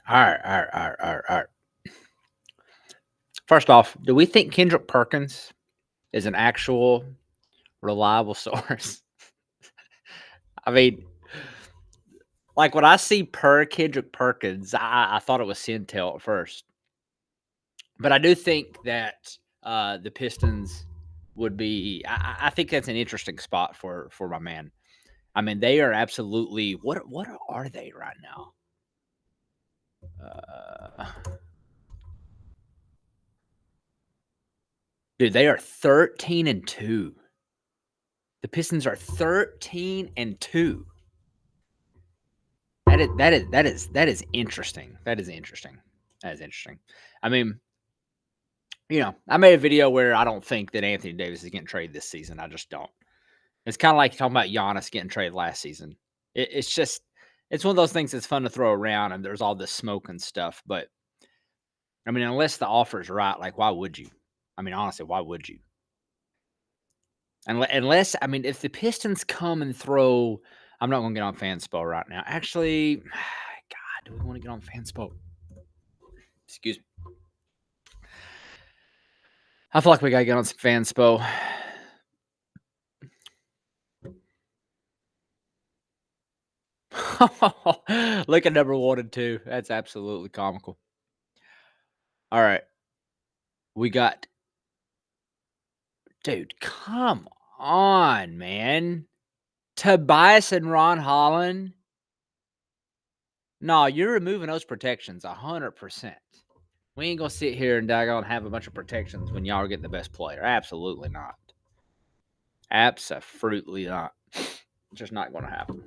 All right, all right, all right, all right, all right. First off, do we think Kendrick Perkins is an actual reliable source? I mean, like when I see per Kendrick Perkins, I thought it was Centel at first, but I do think that the Pistons would be. I think that's an interesting spot for my man. I mean, they are absolutely what are they right now? Uh, Dude, they are 13-2. The Pistons are 13-2. That is interesting. That is interesting. That is interesting. I mean, I made a video where I don't think that Anthony Davis is getting traded this season. I just don't. It's kind of like talking about Giannis getting traded last season. It's just it's one of those things that's fun to throw around, and there's all this smoke and stuff. But I mean, unless the offer is right, like why would you? I mean, honestly, why would you? Unless I mean, if the Pistons come and throw, I'm not going to get on Fanspo right now. Actually, God, do we want to get on Fanspo? Excuse me. I feel like we got to get on some Fanspo. Look at number 1 and 2. That's absolutely comical. All right, we got, dude. Come on, man. Tobias and Ron Holland. No, you're removing those protections 100%. We ain't gonna sit here and daggone have a bunch of protections when y'all are getting the best player. Absolutely not. Absolutely not. It's just not gonna happen.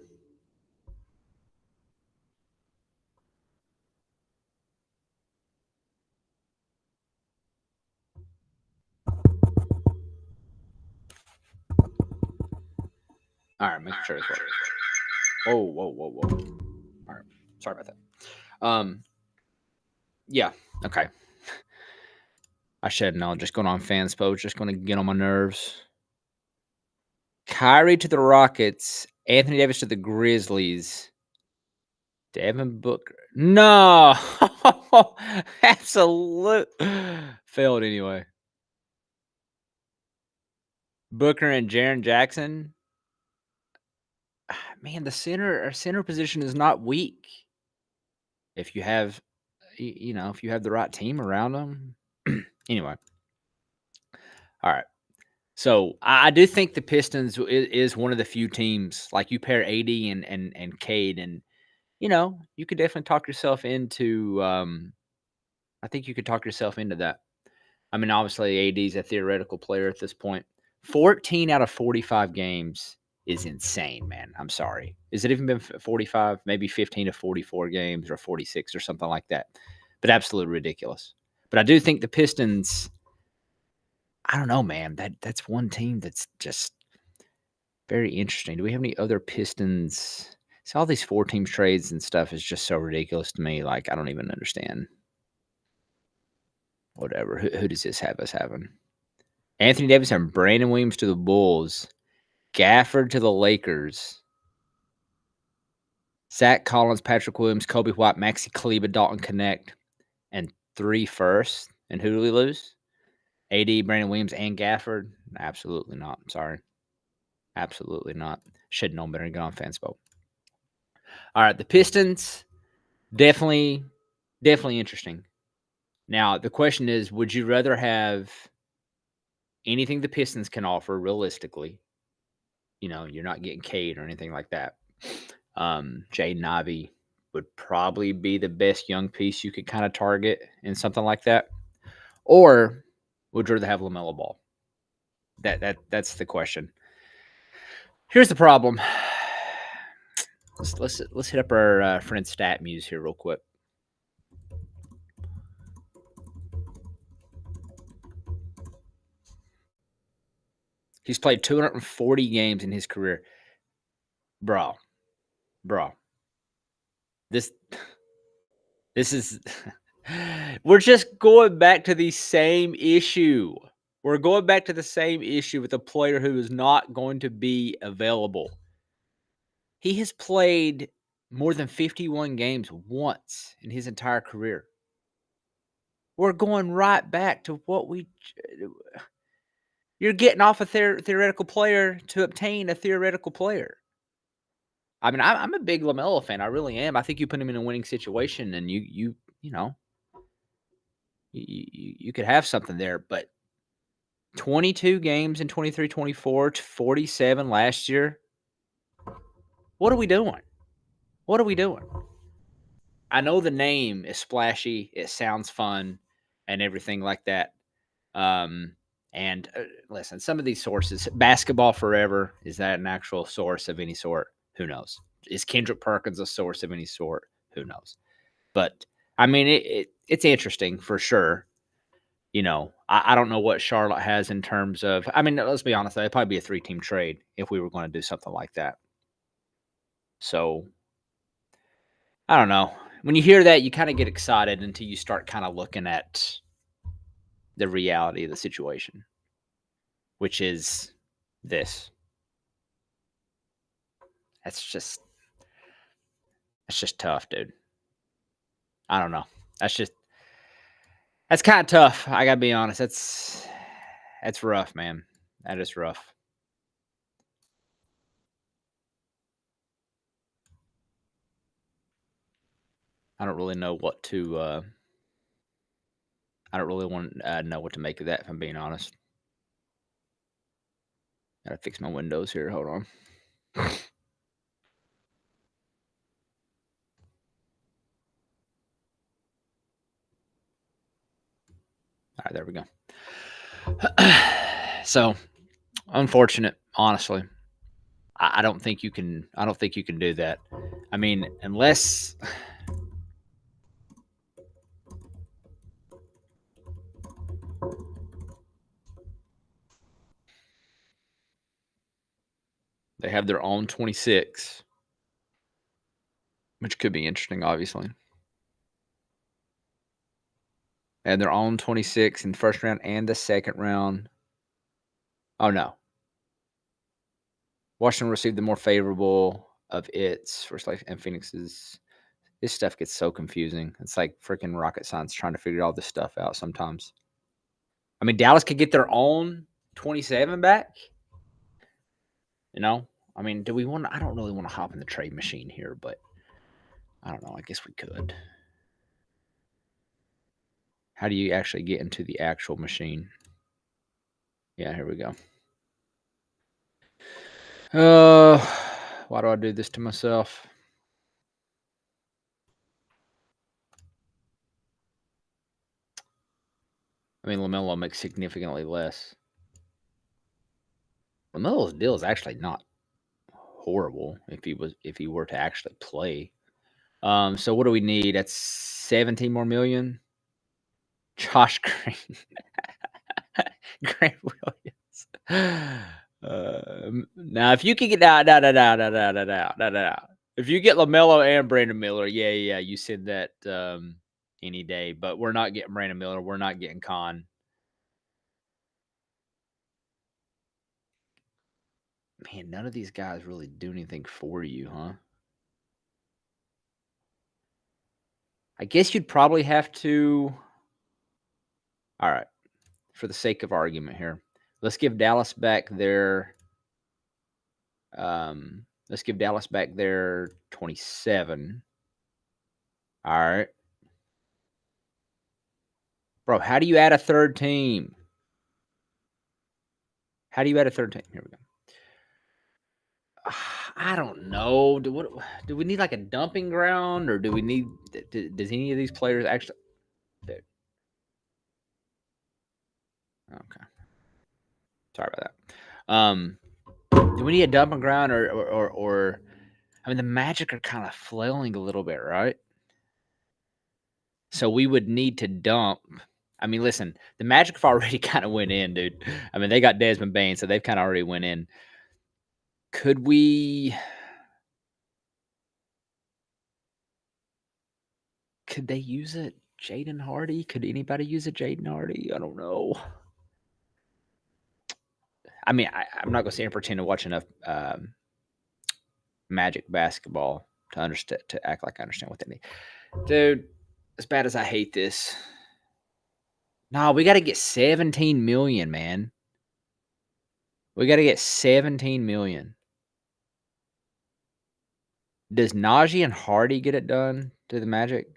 All right, make sure it's working. Whoa. All right, sorry about that. Yeah, okay. I should know. Just going on Fanspo, just going to get on my nerves. Kyrie to the Rockets. Anthony Davis to the Grizzlies. Devin Booker. No, absolute failed anyway. Booker and Jaren Jackson. Man, the center position is not weak if you have, if you have the right team around them. Anyway, all right. So I do think the Pistons is one of the few teams, like you pair AD and Cade, and you could definitely talk yourself into. I think you could talk yourself into that. I mean, obviously AD's a theoretical player at this point. 14 out of 45 games is insane, man. I'm sorry. Is it even been 45? Maybe 15 to 44 games or 46 or something like that. But absolutely ridiculous. But I do think the Pistons, I don't know, man. That's one team that's just very interesting. Do we have any other Pistons? So all these 4 teams trades and stuff is just so ridiculous to me. Like, I don't even understand. Whatever. Who does this have us having? Anthony Davis and Brandon Williams to the Bulls. Gafford to the Lakers. Zach Collins, Patrick Williams, Kobe White, Maxi Kleber, Dalton Connect, and 3 firsts. And who do we lose? AD, Brandon Williams, and Gafford? Absolutely not. Sorry. Absolutely not. Should have known better to get on Fanspo. All right, the Pistons, definitely interesting. Now, the question is, would you rather have anything the Pistons can offer realistically? You're not getting Cade or anything like that. Jaden Ivey would probably be the best young piece you could kind of target in something like that. Or would you rather have LaMelo Ball? That's the question. Here's the problem. Let's hit up our friend Stat Muse here real quick. He's played 240 games in his career. Bro. This is we're just going back to the same issue. We're going back to the same issue with a player who is not going to be available. He has played more than 51 games once in his entire career. We're going right back to what you're getting off a theoretical player to obtain a theoretical player. I mean, I'm a big LaMelo fan. I really am. I think you put him in a winning situation, and you know you could have something there. But 22 games in 23-24 to 47 last year. What are we doing? What are we doing? I know the name is splashy. It sounds fun, and everything like that. Um, and listen, some of these sources, basketball forever, is that an actual source of any sort? Who knows? Is Kendrick Perkins a source of any sort? Who knows? But I mean, it's interesting for sure. I don't know what Charlotte has in terms of. I mean, let's be honest, it'd probably be a 3-team trade if we were going to do something like that. So I don't know. When you hear that, you kind of get excited until you start kind of looking at the reality of the situation, which is this. That's just tough, dude. I don't know. That's kind of tough. I gotta be honest. That's rough, man. That is rough. I don't really know what to. I don't really want to know what to make of that. If I'm being honest, gotta fix my windows here. Hold on. All right, there we go. So unfortunate, honestly. I don't think you can. I don't think you can do that. I mean, unless they have their own 26, which could be interesting, obviously. And their own 26 in the first round and the second round. Oh no, Washington received the more favorable of its first life and Phoenix's. This stuff gets so confusing. It's like freaking rocket science trying to figure all this stuff out sometimes. I mean, Dallas could get their own 27 back. I mean, do we want? I don't really want to hop in the trade machine here, but I don't know. I guess we could. How do you actually get into the actual machine? Yeah, here we go. Why do I do this to myself? I mean, LaMelo makes significantly less. LaMelo's deal is actually not horrible if he were to actually play. So what do we need? That's 17 more million. Josh Green, Grant Williams. Now, if you can get if you get LaMelo and Brandon Miller, yeah, you said that any day. But we're not getting Brandon Miller. We're not getting Con. Man, none of these guys really do anything for you, huh? I guess you'd probably have to. All right, for the sake of argument here, let's give Dallas back their. Let's give Dallas back their 27. All right, bro. How do you add a third team? How do you add a third team? Here we go. I don't know. Do we need like a dumping ground, or do we need? Does any of these players actually? Dude. Okay. Sorry about that. Do we need a dumping ground, or I mean, the Magic are kind of flailing a little bit, right? So we would need to dump. I mean, listen, the Magic have already kind of went in, dude. I mean, they got Desmond Bain, so they've kind of already went in. Could we? Could they use it? Jaden Hardy? Could anybody use a Jaden Hardy? I don't know. I mean, I'm not gonna sit and pretend to watch enough Magic basketball to act like I understand what they mean. Dude, as bad as I hate this, no, we got to get 17 million, man. We got to get 17 million. Does Najee and Hardy get it done to the Magic?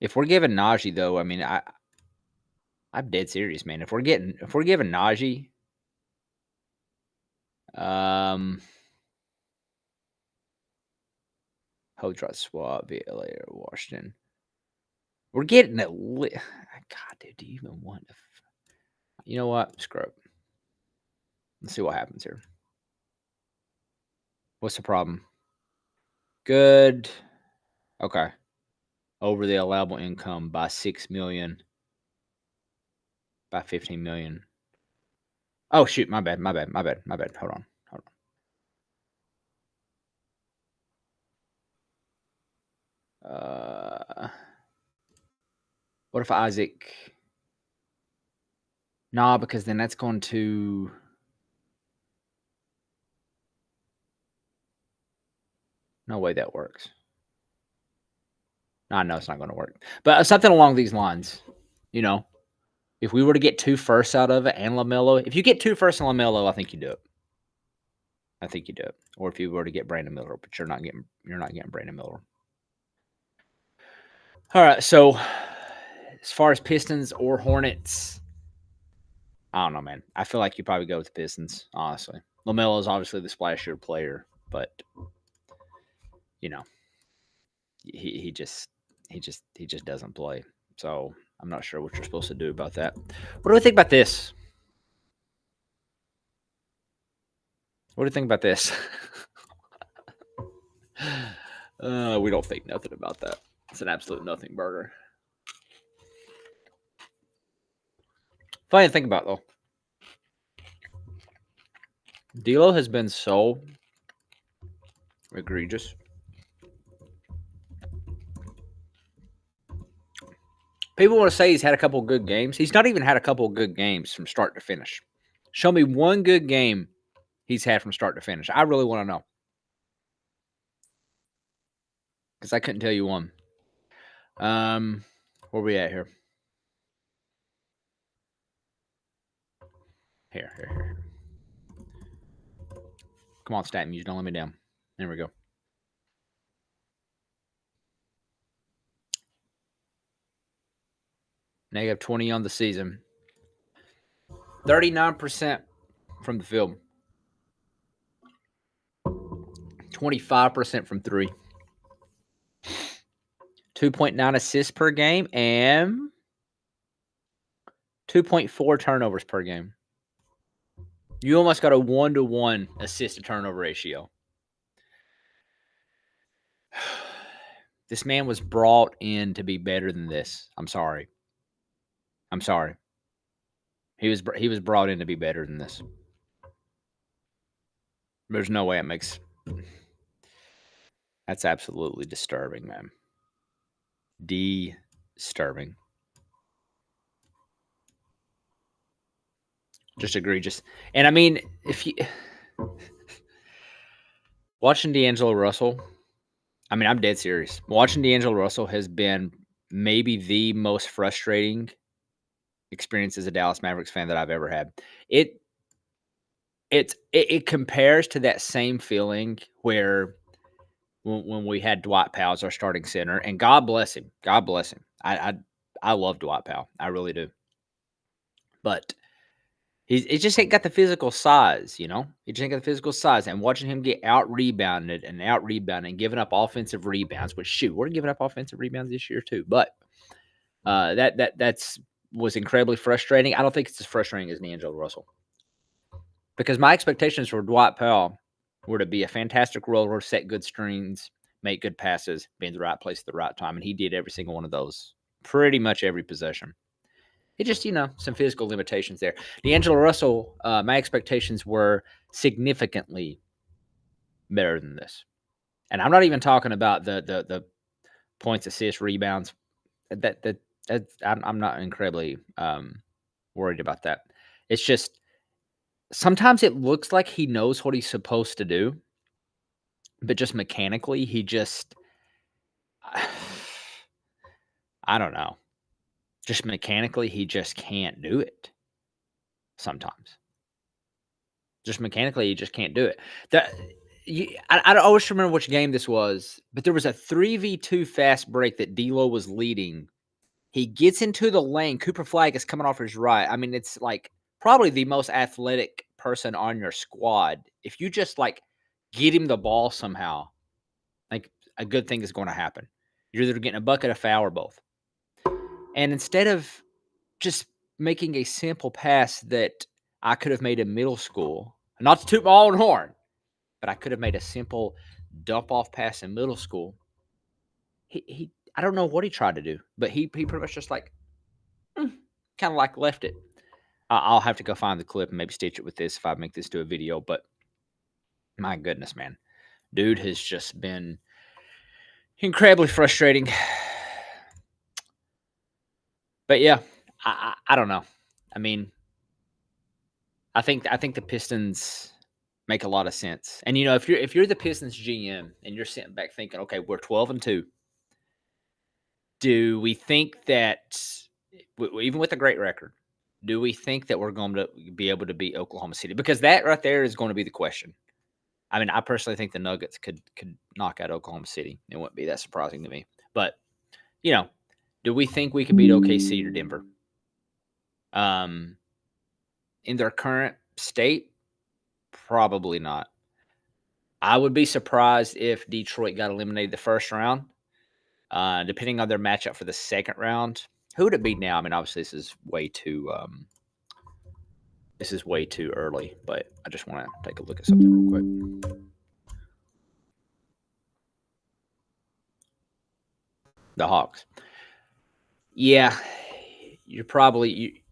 If we're giving Najee though, I mean, I'm dead serious, man. If we're giving Najee, Hodraut Swab via LA or Washington. We're getting it. God, dude, do you even want to? You know what? Screw it. Let's see what happens here. What's the problem? Good. Okay. Over the allowable income by 6 million, by 15 million. Oh shoot, my bad. Hold on. What if Isaac? Nah, because then that's going to. No way that works. I know it's not going to work, but something along these lines. You know, if we were to get 2 firsts out of it and LaMelo, if you get 2 firsts and LaMelo, I think you do it. I think you do it. Or if you were to get Brandon Miller, but you're not getting Brandon Miller. All right, so as far as Pistons or Hornets, I don't know, man. I feel like you probably go with the Pistons, honestly. LaMelo is obviously the splashier player, but you know, he just doesn't play. So I'm not sure what you're supposed to do about that. What do we think about this? What do you think about this? We don't think nothing about that. It's an absolute nothing burger. Funny to think about though. D'Lo has been so egregious. People want to say he's had a couple good games. He's not even had a couple good games from start to finish. Show me one good game he's had from start to finish. I really want to know. Because I couldn't tell you one. Where we at here? Here. Come on, stat muse. Don't let me down. There we go. Negative 20 on the season. 39% from the field. 25% from 3. 2.9 assists per game and 2.4 turnovers per game. You almost got a 1-to-1 assist to turnover ratio. This man was brought in to be better than this. I'm sorry. He was brought in to be better than this. There's no way it makes. That's absolutely disturbing, man. Disturbing. Just egregious. And I mean, if you watching D'Angelo Russell, I mean, I'm dead serious. Watching D'Angelo Russell has been maybe the most frustrating experience as a Dallas Mavericks fan that I've ever had. It compares to that same feeling where when we had Dwight Powell as our starting center, and God bless him. God bless him. I love Dwight Powell. I really do. But he just ain't got the physical size, you know? He just ain't got the physical size. And watching him get out-rebounded and giving up offensive rebounds, which, shoot, we're giving up offensive rebounds this year too. But that's was incredibly frustrating. I don't think it's as frustrating as D'Angelo Russell. Because my expectations for Dwight Powell were to be a fantastic roller, set good screens, make good passes, be in the right place at the right time. And he did every single one of those, pretty much every possession. It just, some physical limitations there. D'Angelo Russell, my expectations were significantly better than this. And I'm not even talking about the points, assists, rebounds. I'm not incredibly worried about that. It's just sometimes it looks like he knows what he's supposed to do, but just mechanically, I don't know. Just mechanically, he just can't do it sometimes. Just mechanically, he just can't do it. That I don't always remember which game this was, but there was a 3v2 fast break that D'Lo was leading. He gets into the lane. Cooper Flagg is coming off his right. I mean, it's like probably the most athletic person on your squad. If you just like get him the ball somehow, like a good thing is going to happen. You're either getting a bucket, a foul, or both. And instead of just making a simple pass that I could have made in middle school, not to toot my own horn, but I could have made a simple dump off pass in middle school. He I don't know what he tried to do, but he pretty much just like kind of like left it. I'll have to go find the clip and maybe stitch it with this if I make this to a video. But my goodness, man, dude has just been incredibly frustrating. But yeah, I don't know. I mean, I think the Pistons make a lot of sense. And if you're the Pistons GM and you're sitting back thinking, okay, we're 12-2. Do we think that even with a great record, do we think that we're going to be able to beat Oklahoma City? Because that right there is going to be the question. I mean, I personally think the Nuggets could knock out Oklahoma City. It wouldn't be that surprising to me. But, do we think we could beat OKC or Denver? In their current state, probably not. I would be surprised if Detroit got eliminated the first round. Depending on their matchup for the second round, who would it be now? I mean, obviously this is way too early, but I just want to take a look at something real quick. The Hawks. Yeah, you're probably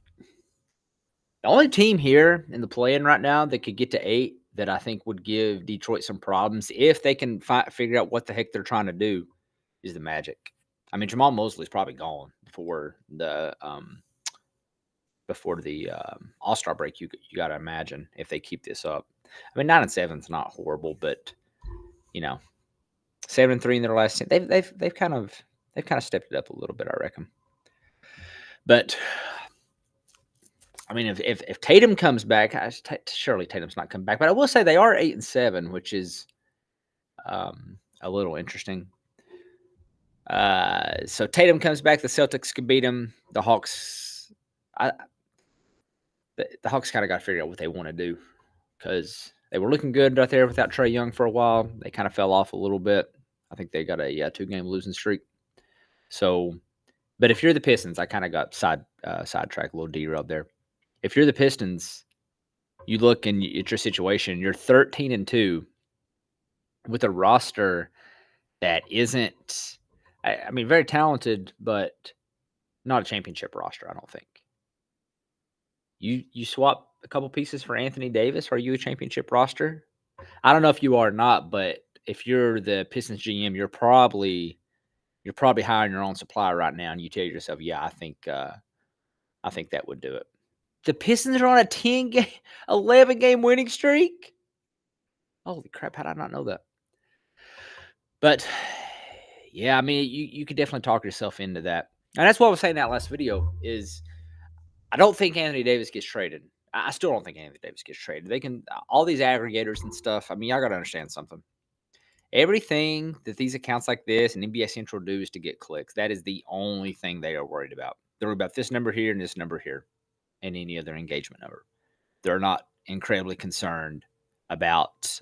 the only team here in the play-in right now that could get to 8 that I think would give Detroit some problems if they can figure out what the heck they're trying to do is the Magic. I mean, Jamal Mosley's probably gone before the All-Star break. You got to imagine if they keep this up. I mean, 9-7 is not horrible, but 7-3 in their last 10. They've kind of stepped it up a little bit, I reckon. But I mean, if Tatum comes back, surely Tatum's not coming back. But I will say they are 8-7, which is a little interesting. So Tatum comes back, the Celtics could beat him. The Hawks, the Hawks kind of got to figure out what they want to do because they were looking good out there without Trae Young for a while. They kind of fell off a little bit. I think they got a 2-game losing streak. So, but if you're the Pistons, I kind of got sidetracked, a little derailed there. If you're the Pistons, you look and at your situation, you're 13-2 with a roster that isn't, I mean, very talented, but not a championship roster, I don't think. You swap a couple pieces for Anthony Davis, are you a championship roster? I don't know if you are or not, but if you're the Pistons GM, you're probably hiring your own supply right now, and you tell yourself, yeah, I think that would do it. The Pistons are on a 11-game winning streak. Holy crap! How did I not know that? But yeah, I mean, you could definitely talk yourself into that, and that's what I was saying in that last video. Is I don't think Anthony Davis gets traded. I still don't think Anthony Davis gets traded. They can all these aggregators and stuff. I mean, y'all got to understand something. Everything that these accounts like this and NBA Central do is to get clicks. That is the only thing they are worried about. They're worried about this number here and this number here and any other engagement number. They're not incredibly concerned about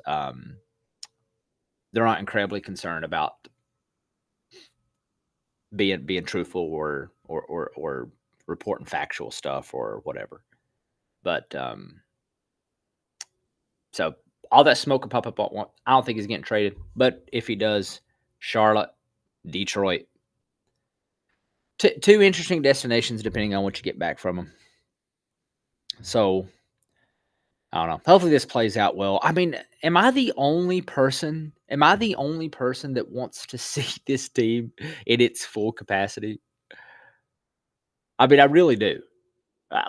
being truthful or reporting factual stuff or whatever. But so all that smoke will pop up at once. I don't think he's getting traded, but if he does, Charlotte, Detroit, two interesting destinations depending on what you get back from them. So I don't know. Hopefully this plays out well. I mean, am I the only person that wants to see this team in its full capacity? I mean, I really do.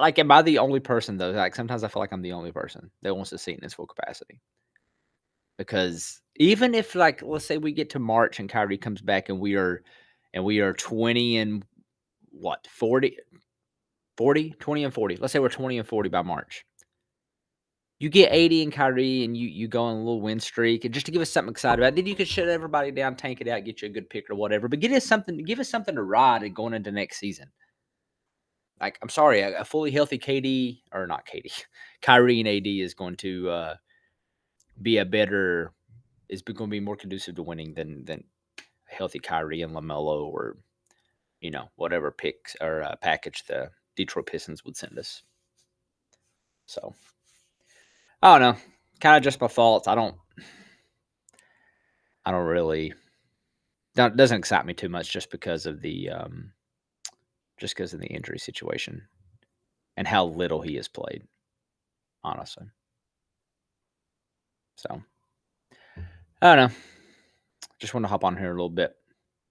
Like, am I the only person though? Like, sometimes I feel like I'm the only person that wants to see it in its full capacity. Because even if, like, let's say we get to March and Kyrie comes back and we are 20 and what, 20 and 40. Let's say we're 20 and 40 by March. You get 80 in Kyrie and you go on a little win streak and just to give us something excited about. Then you could shut everybody down, tank it out, get you a good pick or whatever. But give us something to ride and going into next season. Like, I'm sorry, a fully healthy KD or not KD, Kyrie and AD is going to be a better is going to be more conducive to winning than healthy Kyrie and LaMelo or whatever picks or package the Detroit Pistons would send us. So I don't know, kind of just my thoughts. I don't really doesn't excite me too much just because of the injury situation and how little he has played, honestly. So I don't know. Just want to hop on here a little bit.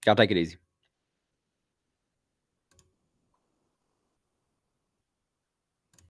Y'all take it easy.